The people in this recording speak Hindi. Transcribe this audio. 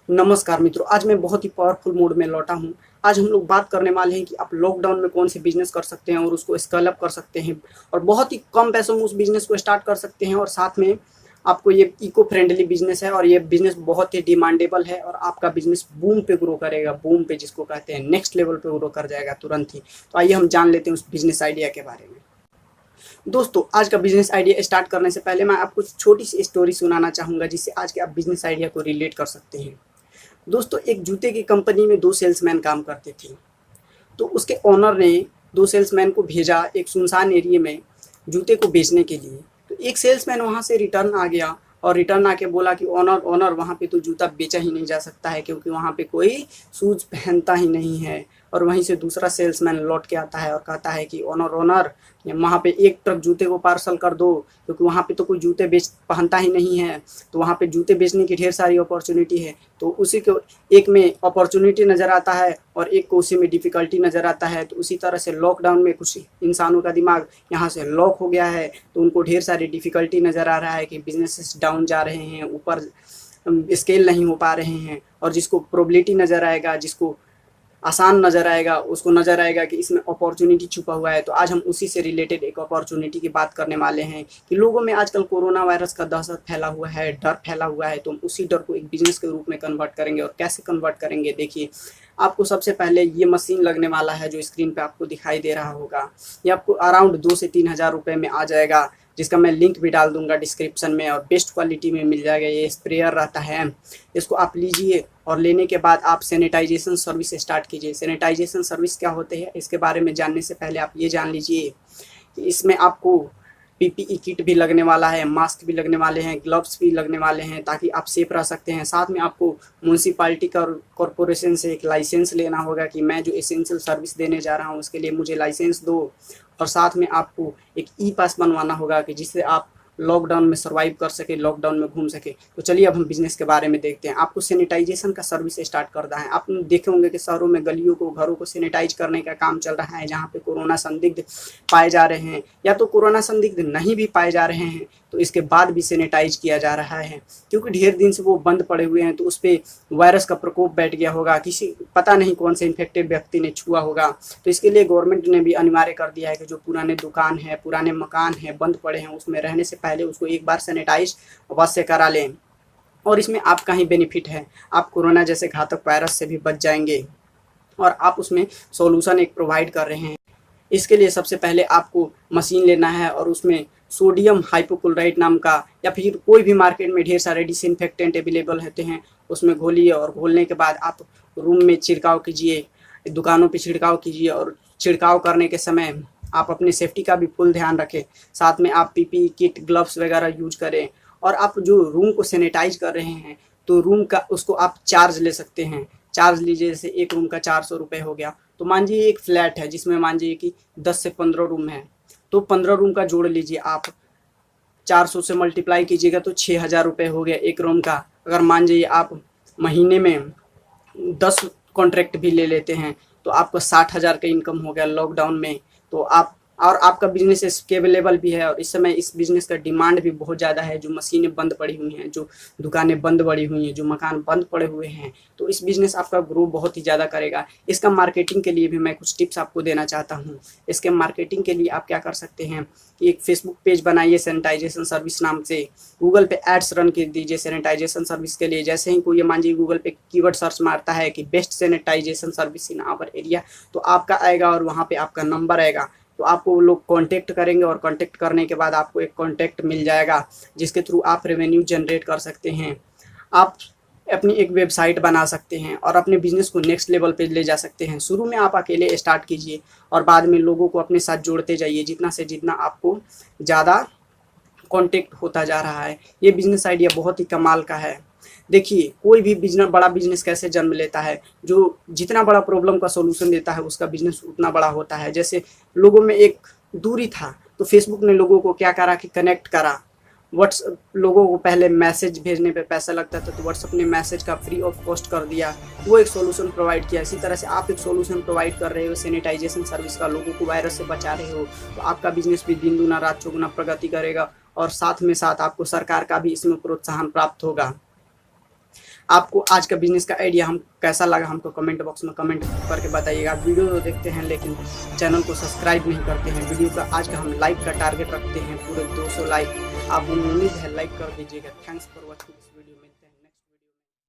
नमस्कार मित्रों, आज मैं बहुत ही पावरफुल मूड में लौटा हूँ। आज हम लोग बात करने वाले हैं कि आप लॉकडाउन में कौन से बिजनेस कर सकते हैं और उसको स्केल अप कर सकते हैं और बहुत ही कम पैसों में उस बिजनेस को स्टार्ट कर सकते हैं। और साथ में आपको ये इको फ्रेंडली बिजनेस है और ये बिजनेस बहुत ही डिमांडेबल है और आपका बिजनेस बूम पे ग्रो करेगा। बूम पे जिसको कहते हैं, नेक्स्ट लेवल पे ग्रो कर जाएगा तुरंत ही। तो आइए हम जान लेते हैं उस बिजनेस आइडिया के बारे में। दोस्तों, आज का बिजनेस आइडिया स्टार्ट करने से पहले मैं आपको छोटी सी स्टोरी सुनाना चाहूँगा जिससे आज के आप बिजनेस आइडिया को रिलेट कर सकते हैं। दोस्तों, एक जूते की कंपनी में दो सेल्समैन काम करते थे। तो उसके ओनर ने दो सेल्समैन को भेजा एक सुनसान एरिया में जूते को बेचने के लिए। तो एक सेल्समैन वहाँ से रिटर्न आ गया और रिटर्न आके बोला कि ओनर ओनर वहाँ पे तो जूता बेचा ही नहीं जा सकता है, क्योंकि वहाँ पे कोई शूज़ पहनता ही नहीं है। और वहीं से दूसरा सेल्समैन लौट के आता है और कहता है कि ओनर ओनर वहाँ पे एक ट्रक जूते को पार्सल कर दो, क्योंकि वहाँ पे तो कोई जूते बेच पहनता ही नहीं है। तो वहाँ पे जूते बेचने की ढेर सारी अपॉर्चुनिटी है। तो उसी को एक में अपॉर्चुनिटी नज़र आता है और एक को उसी में डिफ़िकल्टी नज़र आता है। तो उसी तरह से लॉकडाउन में कुछ इंसानों का दिमाग यहाँ से लॉक हो गया है, तो उनको ढेर सारी डिफ़िकल्टी नज़र आ रहा है कि बिजनेसेस डाउन जा रहे हैं, ऊपर स्केल नहीं हो पा रहे हैं। और जिसको प्रोबेबिलिटी नज़र आएगा, जिसको आसान नज़र आएगा, उसको नज़र आएगा कि इसमें अपॉर्चुनिटी छुपा हुआ है। तो आज हम उसी से रिलेटेड एक अपॉर्चुनिटी की बात करने वाले हैं कि लोगों में आजकल कोरोना वायरस का दहशत फैला हुआ है, डर फैला हुआ है। तो हम उसी डर को एक बिजनेस के रूप में कन्वर्ट करेंगे। और कैसे कन्वर्ट करेंगे, देखिए, आपको सबसे पहले ये मशीन लगने वाला है जो स्क्रीन पे आपको दिखाई दे रहा होगा। ये आपको अराउंड 2 से 3 हज़ार रुपये में आ जाएगा, जिसका मैं लिंक भी डाल दूंगा डिस्क्रिप्शन में। और बेस्ट क्वालिटी में मिल जाएगा। ये स्प्रेयर रहता है, इसको आप लीजिए और लेने के बाद आप सैनिटाइजेशन सर्विस स्टार्ट कीजिए। सैनिटाइजेशन सर्विस क्या होते हैं, इसके बारे में जानने से पहले आप ये जान लीजिए कि इसमें आपको पीपीई किट भी लगने वाला है, मास्क भी लगने वाले हैं, ग्लव्स भी लगने वाले हैं, ताकि आप सेफ रह सकते हैं। साथ में आपको म्यूनसिपालिटी का कॉरपोरेशन से एक लाइसेंस लेना होगा कि मैं जो एसेंशियल सर्विस देने जा रहा हूँ उसके लिए मुझे लाइसेंस दो। और साथ में आपको एक ई पास बनवाना होगा कि जिससे आप लॉकडाउन में सर्वाइव कर सके, लॉकडाउन में घूम सके। तो चलिए अब हम बिजनेस के बारे में देखते हैं। आपको सैनिटाइजेशन का सर्विस स्टार्ट करना है। आप देखे होंगे कि शहरों में गलियों को, घरों को सैनिटाइज करने का काम चल रहा है, जहाँ पे कोरोना संदिग्ध पाए जा रहे हैं या तो कोरोना संदिग्ध नहीं भी पाए जा रहे हैं तो इसके बाद भी सैनिटाइज किया जा रहा है, क्योंकि ढेर दिन से वो बंद पड़े हुए हैं। तो उस पर वायरस का प्रकोप बैठ गया होगा, किसी पता नहीं कौन से इन्फेक्टेड व्यक्ति ने छुआ होगा। तो इसके लिए गवर्नमेंट ने भी अनिवार्य कर दिया है कि जो पुराने दुकान है, पुराने मकान है, बंद पड़े हैं, उसमें रहने से पहले उसको एक बार सैनिटाइज अवश्य करा लें। और इसमें आपका ही बेनिफिट है, आप कोरोना जैसे घातक वायरस से भी बच जाएंगे और आप उसमें सॉल्यूशन एक प्रोवाइड कर रहे हैं। इसके लिए सबसे पहले आपको मशीन लेना है और उसमें सोडियम हाइपोक्लोराइट नाम का, या फिर कोई भी मार्केट में ढेर सारे डिसइंफेक्टेंट अवेलेबल होते हैं, उसमें घोलिए। और घोलने के बाद आप रूम में छिड़काव कीजिए, दुकानों पे छिड़काव कीजिए। और छिड़काव करने के समय आप अपने सेफ्टी का भी फुल ध्यान रखें। साथ में आप पीपी किट, ग्लव्स वगैरह यूज करें। और आप जो रूम को सैनिटाइज कर रहे हैं तो रूम का उसको आप चार्ज ले सकते हैं। चार्ज लीजिए, जैसे एक रूम का 400 रुपये हो गया। तो मान लीजिए एक फ्लैट है जिसमें मान लीजिए कि 10 से 15 रूम है, तो 15 रूम का जोड़ लीजिए आप, 400 से मल्टीप्लाई कीजिएगा तो 6,000 रुपये हो गया एक रूम का। अगर मान लीजिए आप महीने में 10 कॉन्ट्रैक्ट भी ले लेते हैं तो आपको 60,000 का इनकम हो गया लॉकडाउन में। तो आप, और आपका बिजनेस स्केलेबल भी है। और इस समय इस बिजनेस का डिमांड भी बहुत ज़्यादा है। जो मशीनें बंद पड़ी हुई हैं, जो दुकानें बंद पड़ी हुई हैं, जो मकान बंद पड़े हुए हैं, तो इस बिजनेस आपका ग्रो बहुत ही ज़्यादा करेगा। इसका मार्केटिंग के लिए भी मैं कुछ टिप्स आपको देना चाहता हूँ। इसके मार्केटिंग के लिए आप क्या कर सकते हैं कि एक फेसबुक पेज बनाइए सैनिटाइजेशन सर्विस नाम से। गूगल पे एड्स रन कर दीजिए सैनिटाइजेशन सर्विस के लिए। जैसे ही कोई मान लीजिए गूगल पे कीवर्ड सर्च मारता है कि best sanitization service in our area, तो आपका आएगा और वहाँ पे आपका नंबर आएगा। तो आपको वो लोग कांटेक्ट करेंगे और कांटेक्ट करने के बाद आपको एक कांटेक्ट मिल जाएगा जिसके थ्रू आप रेवेन्यू जनरेट कर सकते हैं। आप अपनी एक वेबसाइट बना सकते हैं और अपने बिजनेस को नेक्स्ट लेवल पे ले जा सकते हैं। शुरू में आप अकेले स्टार्ट कीजिए और बाद में लोगों को अपने साथ जोड़ते जाइए, जितना से जितना आपको ज़्यादा कांटेक्ट होता जा रहा है। ये बिजनेस आइडिया बहुत ही कमाल का है। देखिए, कोई भी बिजनेस, बड़ा बिजनेस कैसे जन्म लेता है, जो जितना बड़ा प्रॉब्लम का सॉल्यूशन देता है उसका बिजनेस उतना बड़ा होता है। जैसे लोगों में एक दूरी था तो फेसबुक ने लोगों को क्या करा कि कनेक्ट करा। व्हाट्सअप, लोगों को पहले मैसेज भेजने पे पैसा लगता था तो व्हाट्सअप ने मैसेज का फ्री ऑफ कॉस्ट कर दिया, वो एक सॉल्यूशन प्रोवाइड किया। इसी तरह से आप एक सॉल्यूशन प्रोवाइड कर रहे हो सैनिटाइजेशन सर्विस का, लोगों को वायरस से बचा रहे हो, तो आपका बिजनेस भी दिन दूना रात चौगुना प्रगति करेगा। और साथ में साथ आपको सरकार का भी इसमें प्रोत्साहन प्राप्त होगा। आपको आज का बिजनेस का आइडिया हम कैसा लगा हमको कमेंट बॉक्स में कमेंट करके बताइएगा। आप वीडियो तो देखते हैं लेकिन चैनल को सब्सक्राइब नहीं करते हैं। वीडियो का आज का हम लाइक का टारगेट रखते हैं पूरे 200 लाइक। आप उम्मीद है लाइक कर दीजिएगा। Thanks for watching this video में।